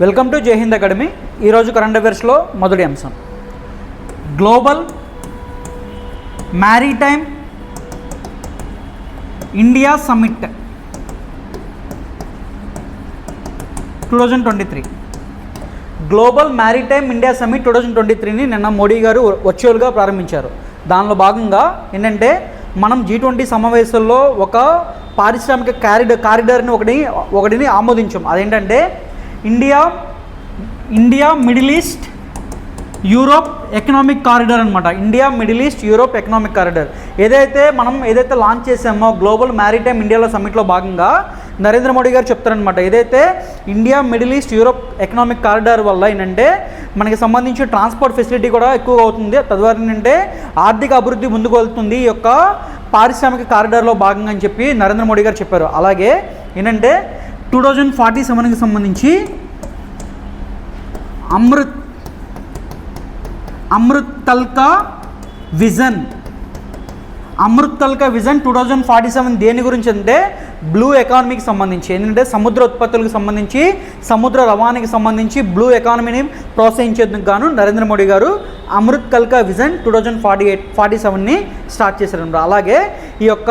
Welcome to Jai Hind academy. ఈరోజు current అఫైర్స్లో మొదటి అంశం global maritime India summit 2023. Global maritime India summit 2023ని నిన్న మోడీ గారు వర్చువల్గా ప్రారంభించారు. దానిలో భాగంగా ఏంటంటే మనం G20 సమావేశాల్లో ఒక పారిశ్రామిక కారిడార్ని ఒకటిని ఆమోదించాం. అదేంటంటే India Middle East Europe economic corridor అనమాట. India Middle East Europe economic corridor ఏదైతే లాంచ్ చేసామో గ్లోబల్ మ్యారిటైమ్ ఇండియాలో సమ్మిట్లో భాగంగా నరేంద్ర మోడీ గారు చెప్తారనమాట. ఏదైతే India Middle East Europe economic corridor వల్ల ఏంటంటే మనకి సంబంధించి ట్రాన్స్పోర్ట్ ఫెసిలిటీ కూడా ఎక్కువగా అవుతుంది. తద్వారా ఏంటంటే ఆర్థిక అభివృద్ధి ముందుకు వెళ్తుంది ఈ యొక్క పారిశ్రామిక కారిడార్లో భాగంగా అని చెప్పి నరేంద్ర మోడీ గారు చెప్పారు. అలాగే ఏంటంటే 2047కి సంబంధించి అమృత్ తల్కా విజన్ 2047 దేని గురించి అంటే బ్లూ ఎకానమీకి సంబంధించి, ఏంటంటే సముద్ర ఉత్పత్తులకు సంబంధించి, సముద్ర రవాణాకి సంబంధించి బ్లూ ఎకానమీని ప్రోత్సహించేందుకు గాను నరేంద్ర మోడీ గారు అమృత్ తల్కా విజన్ 2047ని స్టార్ట్ చేశారు. అలాగే ఈ యొక్క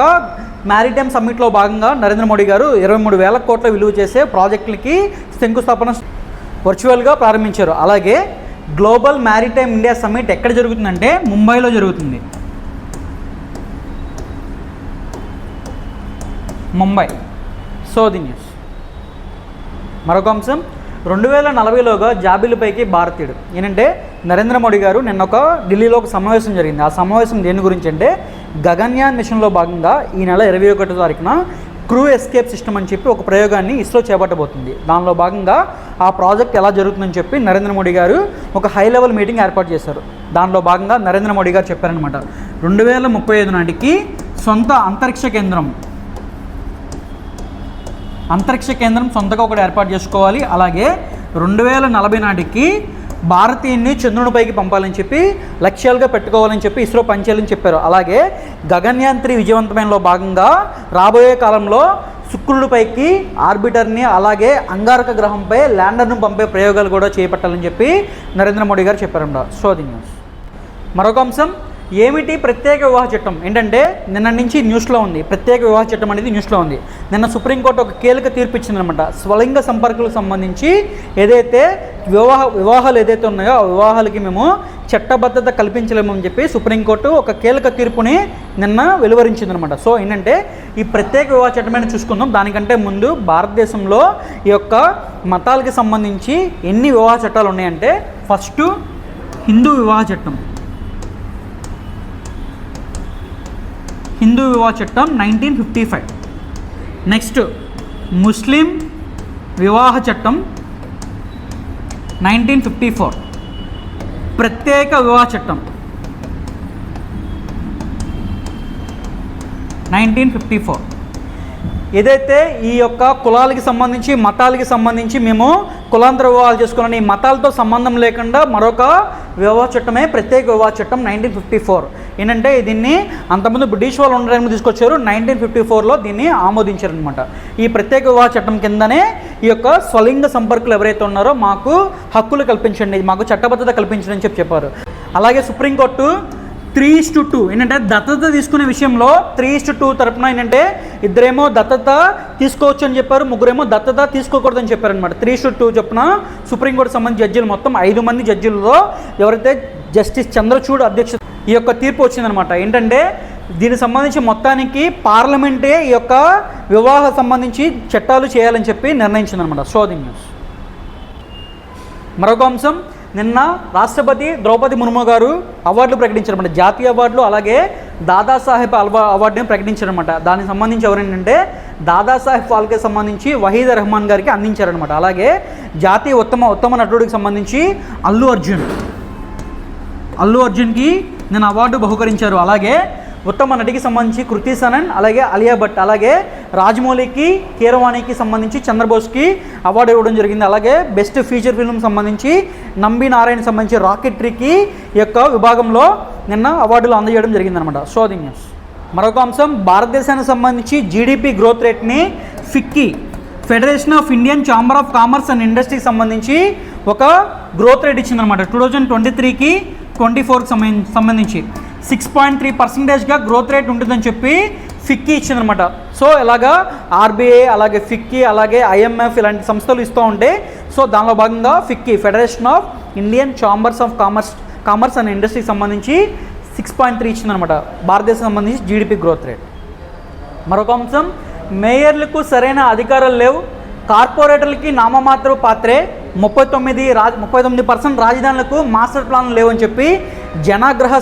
మ్యారిటైమ్ సమ్మిట్లో భాగంగా నరేంద్ర మోడీ గారు 23,000 కోట్ల విలువ చేసే ప్రాజెక్టులకి శంకుస్థాపన వర్చువల్గా ప్రారంభించారు. అలాగే గ్లోబల్ మ్యారిటైమ్ ఇండియా సమ్మిట్ ఎక్కడ జరుగుతుందంటే ముంబైలో జరుగుతుంది. ముంబై. So the news. మరొక అంశం 2040లోగా జాబిలిపైకి భారతీయుడు. ఏంటంటే నరేంద్ర మోడీ గారు నిన్న ఢిల్లీలో ఒక సమావేశం జరిగింది. ఆ సమావేశం దేని గురించి అంటే గగన్యాన్ మిషన్లో భాగంగా ఈ నెల 21వ తారీఖున క్రూ ఎస్కేప్ సిస్టమ్ అని చెప్పి ఒక ప్రయోగాన్ని ఇస్రో చేపట్టబోతుంది. దానిలో భాగంగా ఆ ప్రాజెక్ట్ ఎలా జరుగుతుందని చెప్పి నరేంద్ర మోడీ గారు ఒక హై లెవెల్ మీటింగ్ ఏర్పాటు చేశారు. దానిలో భాగంగా నరేంద్ర మోడీ గారు చెప్పారనమాట 2035 నాటికి సొంత అంతరిక్ష కేంద్రం సొంతగా ఒకటి ఏర్పాటు చేసుకోవాలి. అలాగే 2040 నాటికి భారతీయుని చంద్రునిపైకి పంపాలని చెప్పి లక్ష్యాలుగా పెట్టుకోవాలని చెప్పి ఇస్రో పనిచేయాలని చెప్పారు. అలాగే గగన్యాన్ 3 విజయవంతమైనలో భాగంగా రాబోయే కాలంలో శుక్రుడిపైకి ఆర్బిటర్ని, అలాగే అంగారక గ్రహంపై ల్యాండర్ను పంపే ప్రయోగాలు కూడా చేపట్టాలని చెప్పి నరేంద్ర మోడీ గారు చెప్పారన్నమాట. So the news. మరొక అంశం ఏమిటి ప్రత్యేక వివాహ చట్టం. ఏంటంటే నిన్న నుంచి న్యూస్లో ఉంది. ప్రత్యేక వివాహ చట్టం అనేది న్యూస్లో ఉంది. నిన్న సుప్రీంకోర్టు ఒక కీలక తీర్పు ఇచ్చిందనమాట. స్వలింగ సంపర్కులకు సంబంధించి ఏదైతే వివాహాలు ఏదైతే ఉన్నాయో ఆ వివాహాలకి మేము చట్టబద్ధత కల్పించలేమని చెప్పి సుప్రీంకోర్టు ఒక కీలక తీర్పుని నిన్న వెలువరించిందనమాట. సో ఏంటంటే ఈ ప్రత్యేక వివాహ చట్టమైన చూసుకుందాం. దానికంటే ముందు భారతదేశంలో ఈ యొక్క మతాలకి సంబంధించి ఎన్ని వివాహ చట్టాలు ఉన్నాయంటే ఫస్ట్ హిందూ వివాహ చట్టం 1955. నెక్స్ట్ ముస్లిం వివాహ చట్టం 1954. ప్రత్యేక వివాహ చట్టం 1954. ఏదైతే ఈ యొక్క కులాలకి సంబంధించి మతాలకి సంబంధించి మేము కులాంతర వివాహాలు చేసుకోవాలని ఈ మతాలతో సంబంధం లేకుండా మరొక వివాహ చట్టమే ప్రత్యేక వివాహ చట్టం 1954. ఏంటంటే దీన్ని అంతకుముందు బ్రిటిష్ వాళ్ళు ఉండడానికి తీసుకొచ్చారు. 1954లో దీన్ని ఆమోదించారనమాట. ఈ ప్రత్యేక వివాహ చట్టం కిందనే ఈ యొక్క స్వలింగ సంపర్కులు ఎవరైతే ఉన్నారో మాకు హక్కులు కల్పించండి, మాకు చట్టబద్ధత కల్పించండి అని చెప్పారు. అలాగే సుప్రీంకోర్టు 3:2 ఏంటంటే దత్తత తీసుకునే విషయంలో 3:2 తరపున ఏంటంటే ఇద్దరేమో దత్తత తీసుకోవచ్చు అని చెప్పారు, ముగ్గురేమో దత్తత తీసుకోకూడదని చెప్పారనమాట. 3:2 చొప్పున సుప్రీంకోర్టు సంబంధించిన జడ్జీలు మొత్తం 5 మంది జడ్జీలలో ఎవరైతే జస్టిస్ చంద్రచూడ్ అధ్యక్షత ఈ యొక్క తీర్పు వచ్చిందనమాట. ఏంటంటే దీనికి సంబంధించి మొత్తానికి పార్లమెంటే ఈ యొక్క వివాహ సంబంధించి చట్టాలు చేయాలని చెప్పి నిర్ణయించిందనమాట. So the news. మరొక అంశం నిన్న రాష్ట్రపతి ద్రౌపది ముర్ము గారు అవార్డులు ప్రకటించారన్నమాట. జాతీయ అవార్డులు అలాగే దాదాసాహెబ్ అవార్డుని ప్రకటించారనమాట. దానికి సంబంధించి ఎవరేంటంటే దాదాసాహెబ్ ఫాల్కే సంబంధించి వహీద్ రెహమాన్ గారికి అందించారనమాట. అలాగే జాతీయ ఉత్తమ నటుడికి సంబంధించి అల్లు అర్జున్కి నేను అవార్డు బహుకరించారు. అలాగే ఉత్తమ నటికి సంబంధించి కృతి సనన్, అలాగే అలియా భట్, అలాగే రాజమౌళికి, కీరవాణికి సంబంధించి చంద్రబోస్కి అవార్డు ఇవ్వడం జరిగింది. అలాగే బెస్ట్ ఫీచర్ ఫిల్మ్ సంబంధించి నంబి నారాయణ సంబంధించి రాకెట్రీకి ఈ యొక్క విభాగంలో నిన్న అవార్డులు అందజేయడం జరిగిందనమాట. So the news. మరొక అంశం భారతదేశానికి సంబంధించి జీడిపి గ్రోత్ రేట్ని Federation of Indian Chamber of Commerce and ఇండస్ట్రీకి సంబంధించి ఒక గ్రోత్ రేట్ ఇచ్చిందనమాట 2023కి 24కి సంబంధించి 6.3%గా గ్రోత్ రేట్ ఉంటుందని చెప్పి ఫిక్కీ ఇచ్చిందనమాట. సో ఇలాగా ఆర్బీఐ అలాగే ఫిక్కీ అలాగే ఐఎంఎఫ్ ఇలాంటి సంస్థలు ఇస్తూ ఉంటే సో దానిలో భాగంగా FICCI federation of Indian chambers of Commerce and ఇండస్ట్రీకి సంబంధించి 6.3 ఇచ్చిందనమాట భారతదేశం సంబంధించి జీడిపి గ్రోత్ రేట్. మరొక అంశం, మేయర్లకు సరైన అధికారాలు లేవు, కార్పొరేటర్లకి నామమాత్ర పాత్రే, 39% రాజధానులకు మాస్టర్ ప్లాన్లు లేవని చెప్పి జనాగ్రహ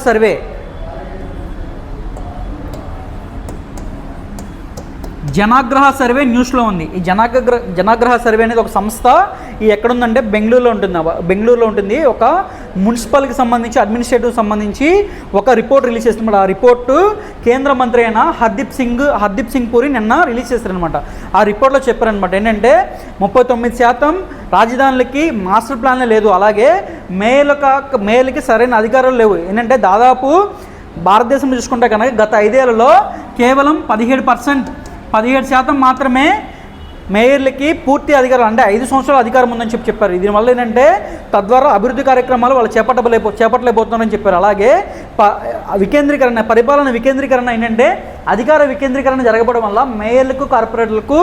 సర్వే న్యూస్లో ఉంది. ఈ జనాగ్రహ సర్వే అనేది ఒక సంస్థ ఈ ఎక్కడుందంటే బెంగళూరులో ఉంటుంది. ఒక మున్సిపల్కి సంబంధించి అడ్మినిస్ట్రేటివ్ సంబంధించి ఒక రిపోర్ట్ రిలీజ్ చేస్తున్నమాట. ఆ రిపోర్టు కేంద్ర మంత్రి అయిన హర్దీప్ సింగ్ పూరి నిన్న రిలీజ్ చేస్తారనమాట. ఆ రిపోర్ట్లో చెప్పారనమాట ఏంటంటే 39% రాజధానులకి మాస్టర్ ప్లాన్లే లేదు, అలాగే మేయర్లకి సరైన అధికారాలు లేవు. ఏంటంటే దాదాపు భారతదేశం చూసుకుంటే కనుక గత 5 ఏళ్లలో కేవలం 17% మాత్రమే మేయర్లకి పూర్తి అధికారం అంటే 5 సంవత్సరాల అధికారం ఉందని చెప్పారు. దీనివల్ల ఏంటంటే తద్వారా అభివృద్ధి కార్యక్రమాలు వాళ్ళు చేపట్టలేకపోతున్నారని చెప్పారు. అలాగే పరిపాలన వికేంద్రీకరణ ఏంటంటే అధికార వికేంద్రీకరణ జరగడం వల్ల మేయర్లకు కార్పొరేటర్లకు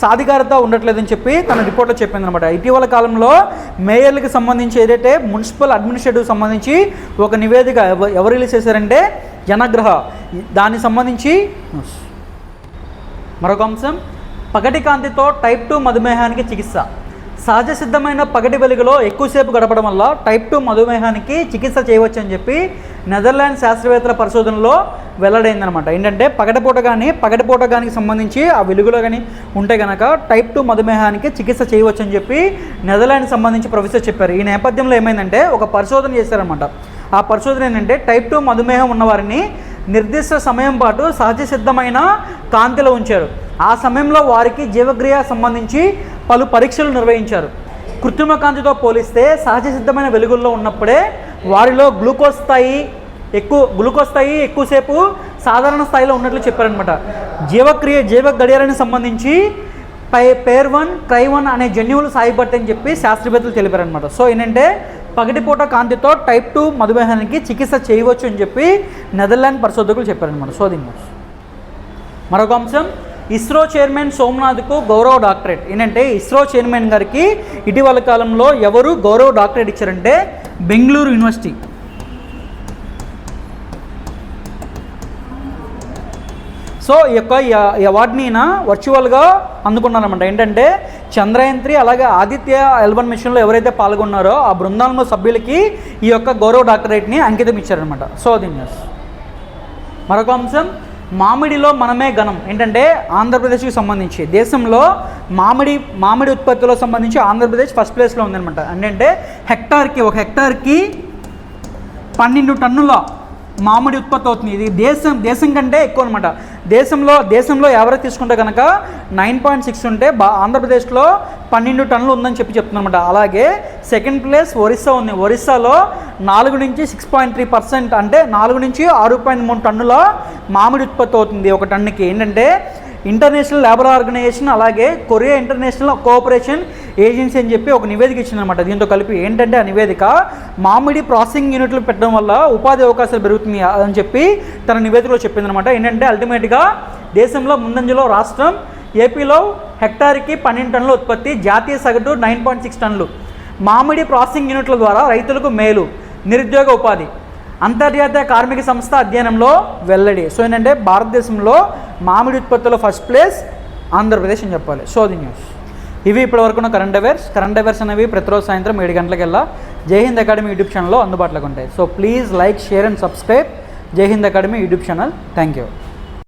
సాధికారత ఉండట్లేదని చెప్పి తన రిపోర్ట్లో చెప్పిందనమాట. ఇటీవల కాలంలో మేయర్లకు సంబంధించి ఏదైతే మున్సిపల్ అడ్మినిస్ట్రేటివ్ సంబంధించి ఒక నివేదిక ఎవరు రిలీజ్ చేశారంటే జనగ్రహ, దానికి సంబంధించి మరొక అంశం, పగటి కాంతితో టైప్ 2 మధుమేహానికి చికిత్స. సహజ సిద్ధమైన పగటి వెలుగులో ఎక్కువసేపు గడపడం వల్ల టైప్ 2 మధుమేహానికి చికిత్స చేయవచ్చు అని చెప్పి నెదర్లాండ్ శాస్త్రవేత్తల పరిశోధనలో వెల్లడైందనమాట. ఏంటంటే పగటిపూట కానీ సంబంధించి ఆ వెలుగులో కానీ ఉంటే కనుక టైప్ 2 మధుమేహానికి చికిత్స చేయవచ్చు అని చెప్పి నెదర్లాండ్ సంబంధించి ప్రొఫెసర్ చెప్పారు. ఈ నేపథ్యంలో ఏమైందంటే ఒక పరిశోధన చేశారనమాట. ఆ పరిశోధన ఏంటంటే టైప్ 2 మధుమేహం ఉన్నవారిని నిర్దిష్ట సమయం పాటు సహజ సిద్ధమైన కాంతిలో ఉంచారు. ఆ సమయంలో వారికి జీవక్రియ సంబంధించి పలు పరీక్షలు నిర్వహించారు. కృత్రిమ కాంతితో పోలిస్తే సహజ సిద్ధమైన వెలుగుల్లో ఉన్నప్పుడే వారిలో గ్లూకోజ్ స్థాయి ఎక్కువసేపు సాధారణ స్థాయిలో ఉన్నట్లు చెప్పారనమాట. జీవ గడియారానికి సంబంధించి పేర్1 ట్రై1 అనే జన్యువులు సాయపడతాయని చెప్పి శాస్త్రవేత్తలు తెలిపారనమాట. సో ఏంటంటే పగటిపూట కాంతితో టైప్ 2 మధుమేహానికి చికిత్స చేయవచ్చు అని చెప్పి నెదర్లాండ్ పరిశోధకులు చెప్పారనమాట. సో దీని మరొక అంశం, ఇస్రో చైర్మన్ సోమనాథ్కు గౌరవ డాక్టరేట్. ఏంటంటే ఇస్రో చైర్మన్ గారికి ఇటీవల కాలంలో ఎవరు గౌరవ డాక్టరేట్ ఇచ్చారంటే బెంగళూరు యూనివర్సిటీ. సో ఈ అవార్డుని వర్చువల్గా అందుకున్నారన్నమాట. ఏంటంటే చంద్రయాన్-3 అలాగే ఆదిత్య L1 మిషన్లో ఎవరైతే పాల్గొన్నారో ఆ బృందంలో సభ్యులకి ఈ యొక్క గౌరవ డాక్టరేట్ని అంకితం ఇచ్చారనమాట. సో దీని మరొక అంశం, మామిడిలో మనమే ఘనం. ఏంటంటే ఆంధ్రప్రదేశ్కి సంబంధించి దేశంలో మామిడి ఉత్పత్తిలో సంబంధించి ఆంధ్రప్రదేశ్ ఫస్ట్ ప్లేస్లో ఉందన్నమాట. ఏంటంటే ఒక హెక్టార్కి 12 టన్నుల మామిడి ఉత్పత్తి అవుతుంది. ఇది దేశం కంటే ఎక్కువ అనమాట. దేశంలో యావరేజ్ తీసుకుంటే కనుక 9.6 ఉంటే ఆంధ్రప్రదేశ్లో 12 టన్నులు ఉందని చెప్తున్నమాట. అలాగే సెకండ్ ప్లేస్ ఒరిస్సా ఉంది. ఒరిస్సాలో 4 నుంచి 6.3% అంటే 4 నుంచి 6.3 టన్నుల మామిడి ఉత్పత్తి అవుతుంది ఒక టన్నుకి. ఏంటంటే ఇంటర్నేషనల్ లేబర్ ఆర్గనైజేషన్ అలాగే కొరియా ఇంటర్నేషనల్ కోఆపరేషన్ ఏజెన్సీ అని చెప్పి ఒక నివేదిక ఇచ్చిందనమాట. దీంతో కలిపి ఏంటంటే ఆ నివేదిక మామిడి ప్రాసెసింగ్ యూనిట్లు పెట్టడం వల్ల ఉపాధి అవకాశాలు పెరుగుతుంది అని చెప్పి తన నివేదికలో చెప్పిందనమాట. ఏంటంటే అల్టిమేట్గా దేశంలో ముందంజలో రాష్ట్రం ఏపీలో హెక్టార్కి 12 టన్నుల ఉత్పత్తి, జాతీయ సగటు 9.6 టన్నులు. మామిడి ప్రాసెసింగ్ యూనిట్ల ద్వారా రైతులకు మేలు, నిరుద్యోగ ఉపాధి అంతర్జాతీయ కార్మిక సంస్థ అధ్యయనంలో వెల్లడి. సో ఏంటంటే భారతదేశంలో మామిడి ఉత్పత్తిలో ఫస్ట్ ప్లేస్ ఆంధ్రప్రదేశ్ అని చెప్పాలి. సో ది న్యూస్ ఇవి ఇప్పటివరకు ఉన్న కరెంట్ అఫైర్స్ అనేవి ప్రతిరోజు సాయంత్రం 7 గంటలకెల్లా జై హింద్ అకాడమీ యూట్యూబ్ ఛానల్లో అందుబాటులోకి ఉంటాయి. So please like, share and subscribe Jai Hind academy YouTube channel. Thank you.